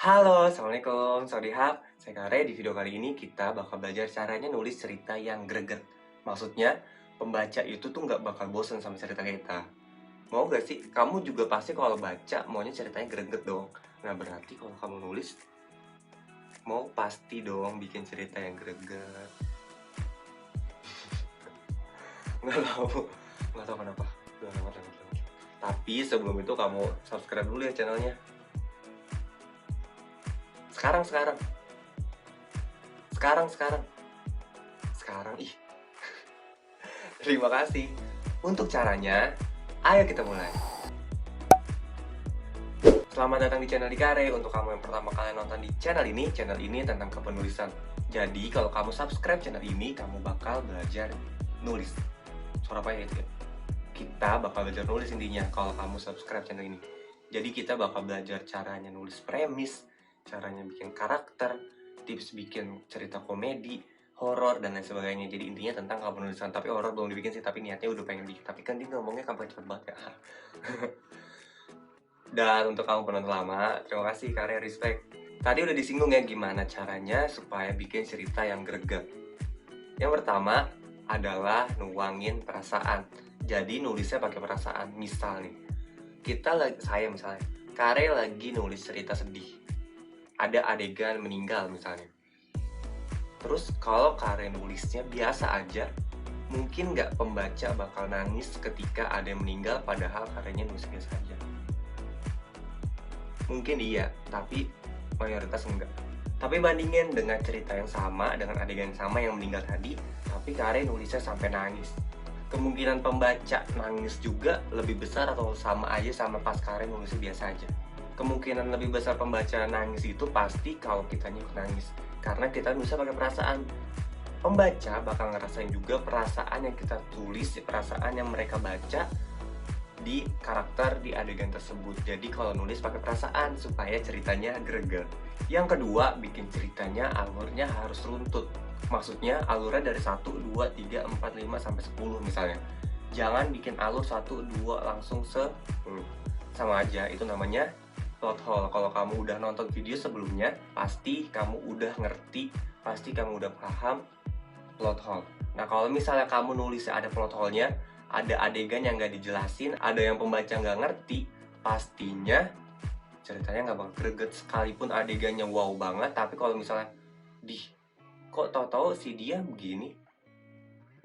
Halo, Assalamualaikum, Sawadee saya Kare. Di video kali ini kita bakal belajar caranya nulis cerita yang greget. Maksudnya, pembaca itu tuh nggak bakal bosen sama cerita kita. Mau gak sih? Kamu juga pasti kalau baca maunya ceritanya greget dong. Nah, berarti kalau kamu nulis, mau pasti dong bikin cerita yang greget. Nggak tahu, nggak tahu kenapa. Udah lewat. Tapi sebelum itu kamu subscribe dulu ya channelnya. Sekarang. Ih. Terima kasih. Untuk caranya, ayo kita mulai. Selamat datang di channel Dikare. Untuk kamu yang pertama kali nonton di channel ini tentang kepenulisan. Jadi kalau kamu subscribe channel ini, kamu bakal belajar nulis. Suara apa ya itu ya? Kita bakal belajar nulis intinya kalau kamu subscribe channel ini. Jadi kita bakal belajar caranya nulis premis, caranya bikin karakter, tips bikin cerita komedi, horor, dan lain sebagainya. Jadi intinya tentang kepenulisan. Tapi horor belum dibikin sih, tapi niatnya udah pengen bikin. Tapi kan dia ngomongnya kampanye cepet banget ya. Dan untuk kamu penonton lama, terima kasih, Karya respect. Tadi udah disinggung ya gimana caranya supaya bikin cerita yang greget. Yang pertama adalah nuangin perasaan. Jadi nulisnya pakai perasaan. Misal nih, saya misalnya, Kare lagi nulis cerita sedih. Ada adegan meninggal misalnya. Terus kalau Kare nulisnya biasa aja, mungkin nggak pembaca bakal nangis ketika ada yang meninggal padahal Karenya nulis biasa aja. Mungkin iya, tapi mayoritas enggak. Tapi bandingin dengan cerita yang sama, dengan adegan yang sama yang meninggal tadi, tapi Kare nulisnya sampai nangis. Kemungkinan pembaca nangis juga lebih besar atau sama aja sama pas Kare nulisnya biasa aja. Kemungkinan lebih besar pembaca nangis itu pasti kalau kita ikut nangis, karena kita nulisnya pakai perasaan. Pembaca bakal ngerasain juga perasaan yang kita tulis, perasaan yang mereka baca di karakter di adegan tersebut. Jadi kalau nulis pakai perasaan supaya ceritanya greget. Yang kedua, bikin ceritanya alurnya harus runtut. Maksudnya alurnya dari 1, 2, 3, 4, 5 sampai 10 misalnya. Jangan bikin alur 1, 2 langsung 10. Sama aja, itu namanya plot hole. Kalau kamu udah nonton video sebelumnya, pasti kamu udah ngerti, pasti kamu udah paham plot hole. Nah, kalau misalnya kamu nulisnya ada plot hole-nya, ada adegan yang nggak dijelasin, ada yang pembaca nggak ngerti, pastinya ceritanya nggak bakal greget. Sekalipun adegannya wow banget, tapi kalau misalnya kok tahu-tahu si dia begini.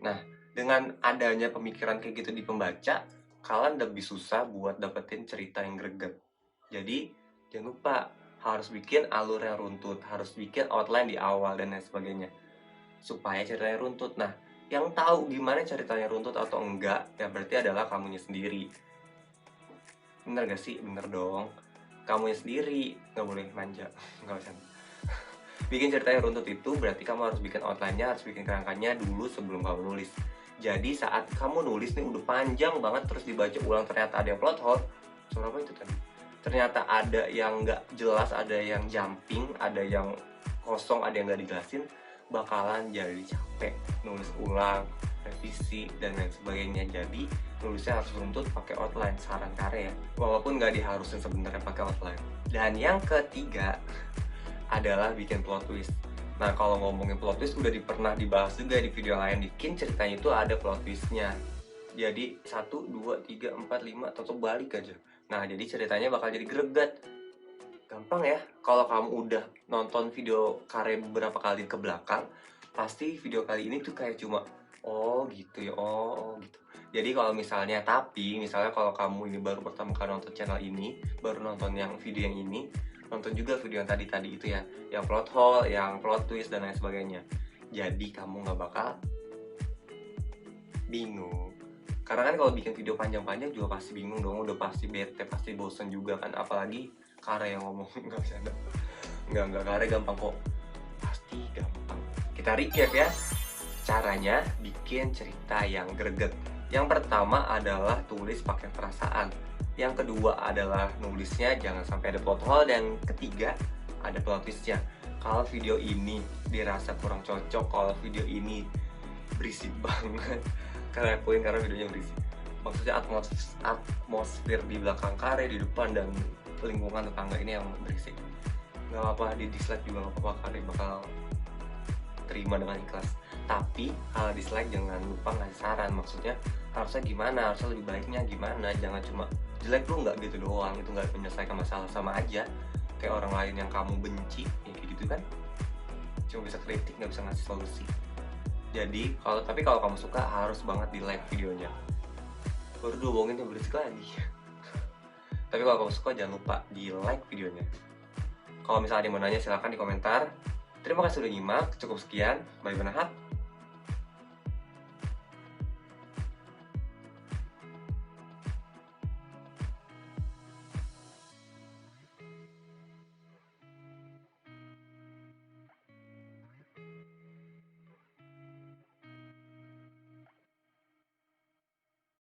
Nah, dengan adanya pemikiran kayak gitu di pembaca, kalian lebih susah buat dapetin cerita yang greget. Jadi jangan lupa harus bikin alur yang runtut, harus bikin outline di awal dan lain sebagainya supaya ceritanya runtut. Nah, yang tahu gimana ceritanya runtut atau enggak, ya berarti adalah kamunya sendiri. Bener gak sih? Bener dong. Kamunya sendiri, nggak boleh manja. Nggak usah. Bikin ceritanya runtut itu berarti kamu harus bikin outline-nya, harus bikin kerangkanya dulu sebelum kamu nulis. Jadi saat kamu nulis nih udah panjang banget, terus dibaca ulang ternyata ada yang plot hole. Suara apa itu tadi? Ternyata ada yang nggak jelas, ada yang jumping, ada yang kosong, ada yang nggak dijelasin, bakalan jadi capek nulis ulang, revisi, dan lain sebagainya. Jadi nulisnya harus runtut pakai outline, saran Kare ya, walaupun nggak diharusin sebenarnya pakai outline. Dan yang ketiga adalah bikin plot twist. Nah, kalau ngomongin plot twist udah pernah dibahas juga di video lain. Bikin ceritanya itu ada plot twistnya. Jadi 1, 2, 3, 4, 5 atau balik aja. Nah, jadi ceritanya bakal jadi greget. Gampang ya, kalau kamu udah nonton video Kare beberapa kali ke belakang, pasti video kali ini tuh kayak cuma oh gitu ya, oh gitu. Jadi kalau misalnya kalau kamu ini baru pertama kali nonton channel ini, baru nonton yang video yang ini, nonton juga video yang tadi itu ya, yang plot hole, yang plot twist, dan lain sebagainya. Jadi kamu nggak bakal bingung. Karena kan kalau bikin video panjang-panjang juga pasti bingung dong, udah pasti bete, pasti bosen juga kan. Apalagi Kare yang ngomong, nggak bisa. Nggak, Kare gampang kok. Pasti gampang. Kita recap ya. Caranya bikin cerita yang greget. Yang pertama adalah tulis pakai perasaan. Yang kedua adalah nulisnya jangan sampai ada plot hole. Dan ketiga ada plot twistnya. Kalau video ini dirasa kurang cocok, kalau video ini berisik banget, kalian akuin karena videonya berisik. Maksudnya atmosfer di belakang Kare, di depan, dan lingkungan tetangga ini yang berisik. nggak apa-apa di dislike juga nggak apa-apa, kalian bakal terima dengan ikhlas. Tapi kalau dislike jangan lupa ngasih saran, maksudnya harusnya gimana, harusnya lebih baiknya gimana, jangan cuma jelek lu nggak gitu doang, itu nggak menyelesaikan masalah. Sama aja kayak orang lain yang kamu benci ya kayak gitu kan, cuma bisa kritik nggak bisa ngasih solusi. Jadi kalau kamu suka harus banget di like videonya. Baru diomongin yang berisik lagi. Tapi kalau kamu suka jangan lupa di like videonya. Kalau misalnya ada yang mau nanya silahkan di komentar. Terima kasih sudah nyimak, cukup sekian. Bye bye.